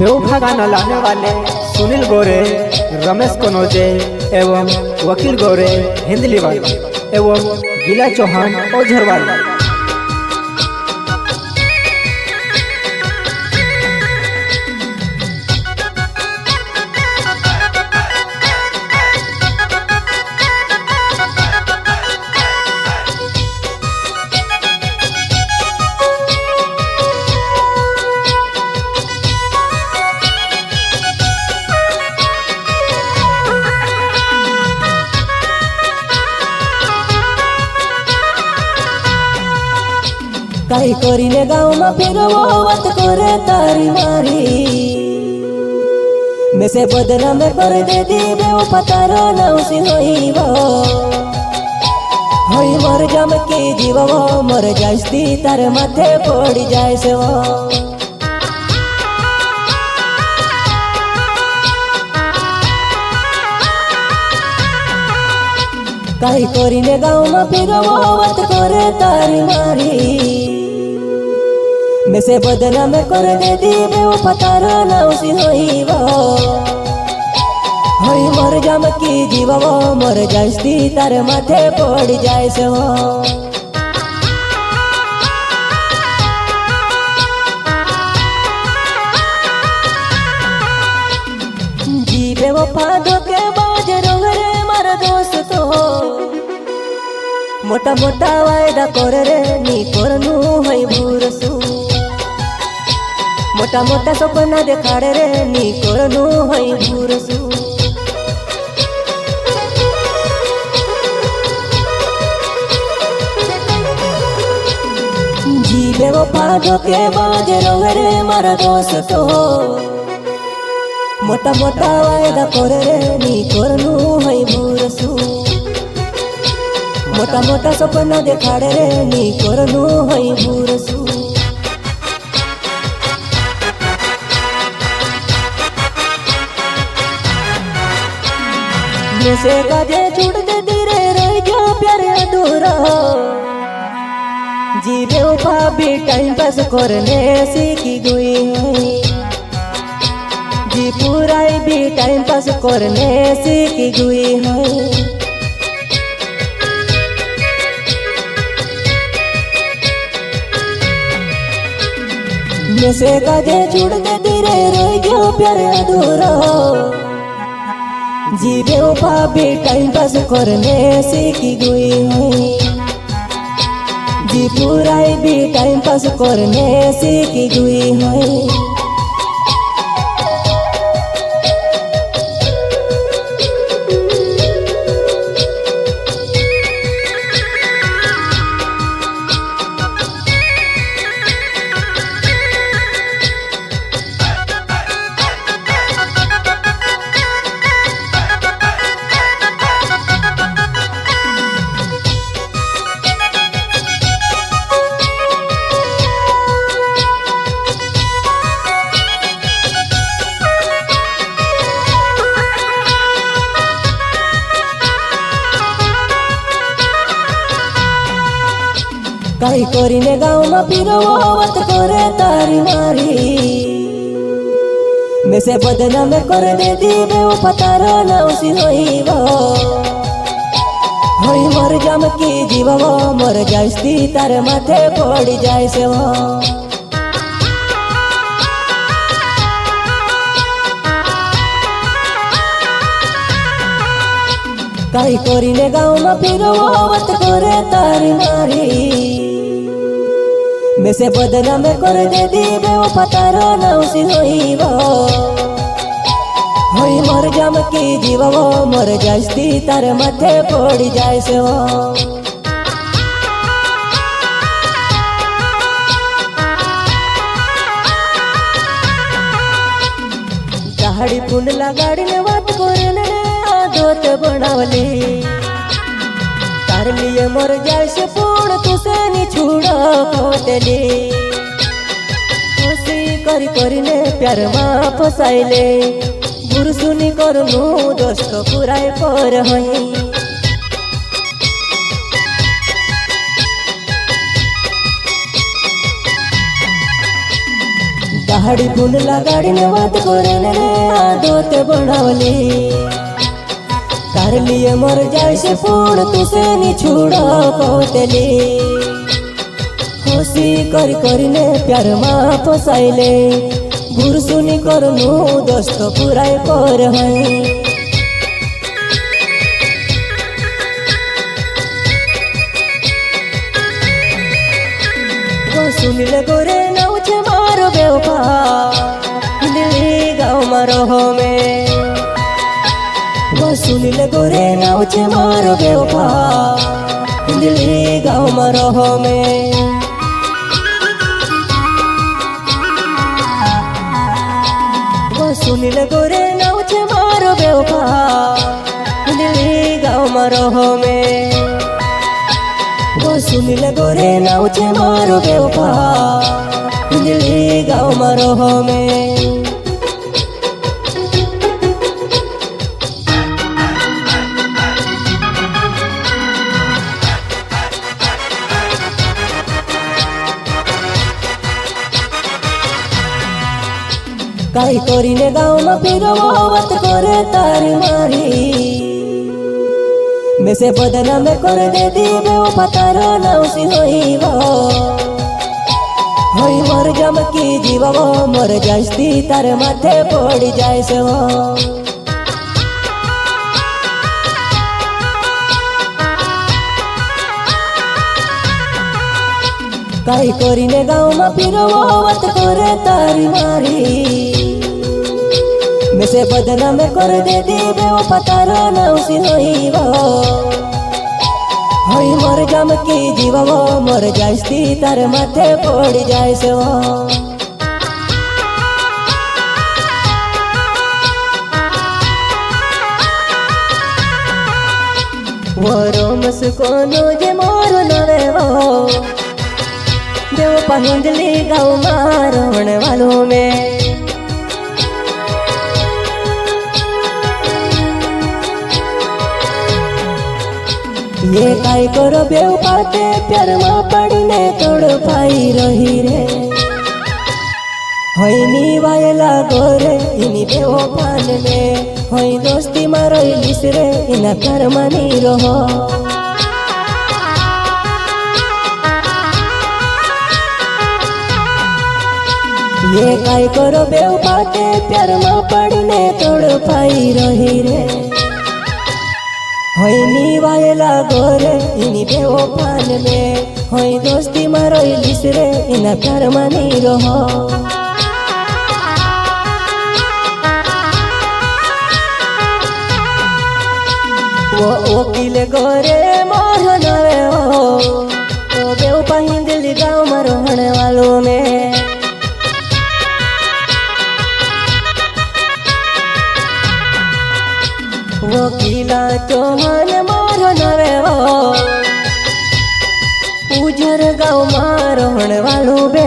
बेवफा गाना लाने वाले सुनील गोरे, रमेश कनौजे एवं वकील गोरे हिंदलीवाल एवं गीला चौहान ओझरवाल। कई कोरीने गाँव में फिर वो बात करे तारी मारी, मैं से बदनाम कर दे दी वो पतारा ना उसी होई मर जाम के जीव वो मर जाइस्ती तार माथे पड़ जाए से वो। कई कोरीने गाँव में फिर वो बात करे तारी मारी, मैं से बदनाम कर दे दी वो पतारा ना उसी होई मर जाम की जीव वो मर जाइस्ती तार माथे पड़ जाए से वो। जीवे वो फादो के बाज रोहरे मारा दोस्त तो मोटा मोटा वायदा कर रे नी करनु है भूरसु, मोटा मोटा सपना देखाड़े रे नी करनु है भूरसु। जीवे वो फादो के बाज रोहरे मारा दोस्त तो मोटा मोटा वायदा कर रे नी करनु है भूरसु, मोटा मोटा सपना देखाड़े रे नी करनु है भूरसु। से काजे छूट दे धीरे रह गया प्यारे अधूरा, जीवे उफा भी टाइम पास करने सीखी गई है, जी पूरा भी टाइम पास करने सीखी गई है। से काजे छूट दे धीरे रह गया प्यारे अधूरा, जीवे उफा भी टाइम पास करने सीखी गई है, जी पूरा भी टाइम पास करने सीखी गई है। कई कोरीने गाँव में फिर वो बात करे तारी मारी, मैं से बदनाम कर दे दी वो पतारा ना उसी होई मर जाम की जीव वो मर जाइस्ती तार माथे पड़ जाए से वो। कई कोरीने गाँव में फिर वो बात करे तारी मारी, मैं से बदनाम कर दे दी वो पतारा ना उसी होई मर जाम की जीव वो मर जाइस्ती तार माथे पड़ जाए से वो। दाढ़ी पुंड लगाड़ी ने बात करने आदत बनावली, तार लिए मर जाए से पूर्ण तुसे नी छूड़ा खोटली, खुशी करी करी ने प्यार माँ फसाइले, गुरसुनी करनु दोस्त पुराय पर हई। दाढ़ी फूल लगाड़ीने बात करे रे आदत बनावली तार लिए मर जाए से पूर्ण तुसे नी छुड़ा कहतली खुशी करिने प्यार माँ फसाइले गुरु सुनी करनु दोस्त पूरा कर है वो सुनिले गोरे नाउछे मारो बेवफा दिल्ली गाँव मारो में वो सुनिले गोरे नाउछे मारो बेवफा दिल्ली गाँव मारो में सुनिले गोरे नाउछे मारो बेवफा दिल्ली गाँव मारो में वो सुनिले गोरे नाउछे मारो बेवफा दिल्ली गाँव मारो में काई करीने गाँव में फिरवत करे तारी मारी में से बदना में कर दे दी वो पतार नाउसी होइबो होई मर जम की जीव वो मर जास्ती तार माथे पड़ी जाए से वो काई करीने गाँव में फिरवत करे तारी मारी में से बदना में कर दे दी वो पतार नाउसी होइबो होई मर जम की जीव वो मर जास्ती तार माथे पड़ी जाए से वो रोमस कोनो जे मोर नवे वो देव पहुंचली गाँव मारोण वालों में ये काई करो बेव पाते प्यार माँ पड़ने तोड़ पाई रही रे होई नी वायला गोरे इनी बेव पान में होई दोस्ती मारो इलिस रे इना प्यार मानी रहो ये काई करो बेव पाते प्यार माँ पड़ने तोड़ पाई रही रे होई नी वायला गोरे इनी बेव पान में होई दोस्ती मारो इलिस रे इना प्यार मानी रहो वो वकील गोरे मोर नवे हो तो बेव पाहिन दिल्ली गाँव में रहने वालों में वकीला चौहान मारो नवे वो उजर गाँव में रहने वालों बे